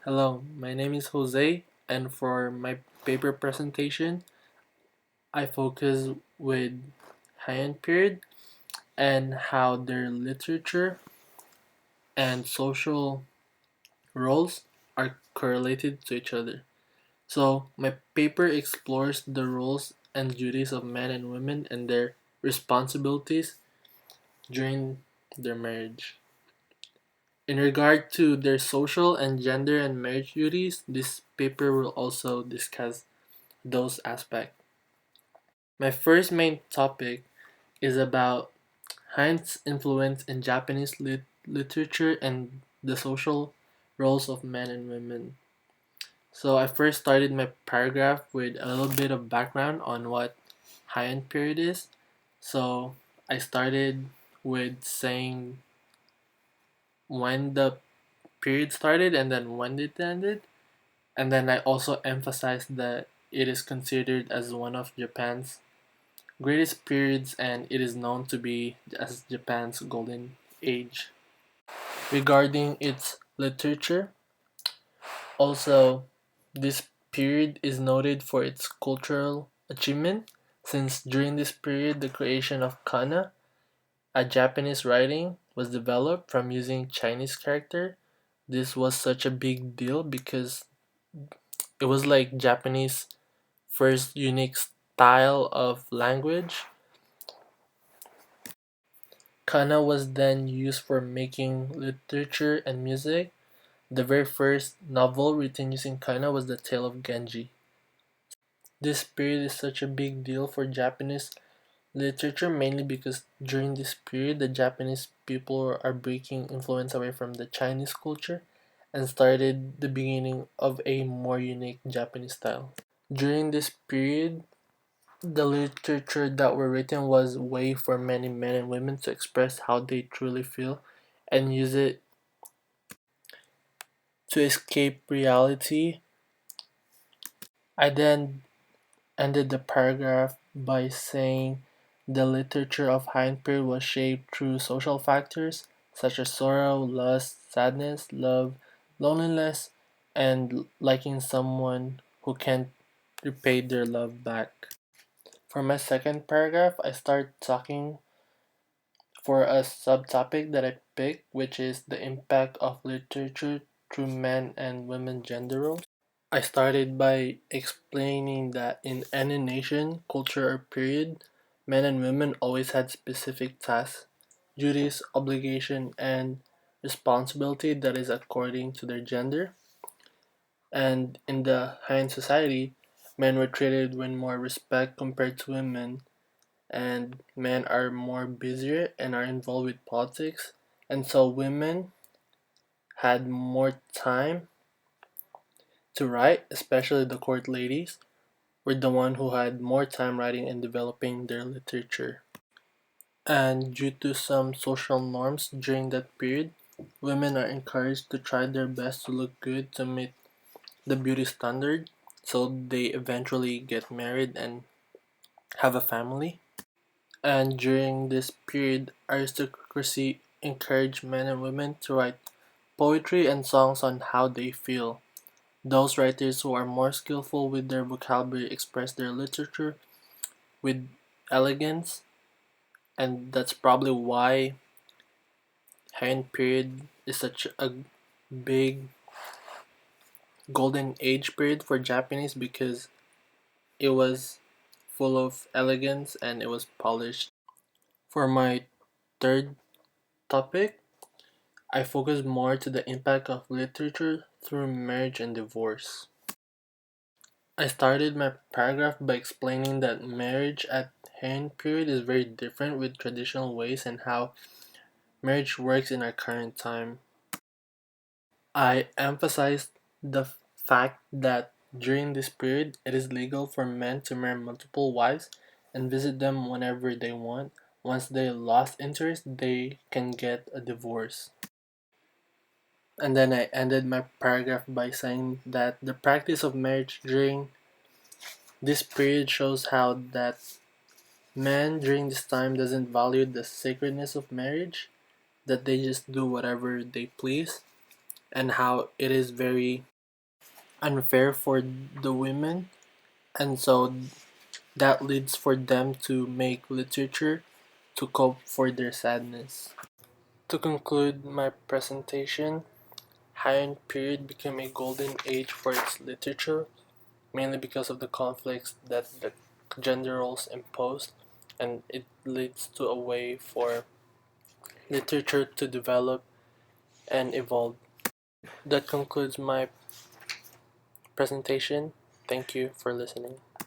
Hello, my name is Jose, and for my paper presentation, I focus with Heian period and how their literature and social roles are correlated to each other. So, my paper explores the roles and duties of men and women and their responsibilities during their marriage. In regard to their social and gender and marriage duties, this paper will also discuss those aspects. My first main topic is about Heinz's influence in Japanese literature and the social roles of men and women. So I first started my paragraph with a little bit of background on what Heian period is. So I started with saying when the period started and then when it ended. And then I also emphasized that it is considered as one of Japan's greatest periods and it is known to be as Japan's golden age. Regarding its literature, also this period is noted for its cultural achievement since during this period the creation of kana, a Japanese writing, was developed from using Chinese character. This was such a big deal because it was like Japanese first unique style of language. Kana was then used for making literature and music. The very first novel written using kana was The Tale of Genji. This period is such a big deal for Japanese literature mainly because during this period the Japanese people are breaking influence away from the Chinese culture and started the beginning of a more unique Japanese style. During this period, the literature that were written was a way for many men and women to express how they truly feel and use it to escape reality. I then ended the paragraph by saying the literature of Hindpert was shaped through social factors such as sorrow, lust, sadness, love, loneliness, and liking someone who can't repay their love back. For my second paragraph, I start talking for a subtopic that I picked, which is the impact of literature through men and women gender roles. I started by explaining that in any nation, culture, or period, men and women always had specific tasks, duties, obligation, and responsibility that is according to their gender. And in the Han society, men were treated with more respect compared to women, and men are more busier and are involved with politics. And so women had more time to write, especially the court ladies were the one who had more time writing and developing their literature. And due to some social norms during that period, women are encouraged to try their best to look good to meet the beauty standard, so they eventually get married and have a family. And during this period, aristocracy encouraged men and women to write poetry and songs on how they feel. Those writers who are more skillful with their vocabulary express their literature with elegance, and that's probably why Heian period is such a big golden age period for Japanese because it was full of elegance and it was polished. For my third topic, I focus more to the impact of literature through marriage and divorce. I started my paragraph by explaining that marriage at Heian period is very different with traditional ways and how marriage works in our current time. I emphasized the fact that during this period it is legal for men to marry multiple wives and visit them whenever they want. Once they lost interest, they can get a divorce. And then I ended my paragraph by saying that the practice of marriage during this period shows how that men during this time doesn't value the sacredness of marriage, that they just do whatever they please, and how it is very unfair for the women, and so that leads for them to make literature to cope for their sadness. To conclude my presentation, Heian period became a golden age for its literature, mainly because of the conflicts that the gender roles imposed, and it leads to a way for literature to develop and evolve. That concludes my presentation. Thank you for listening.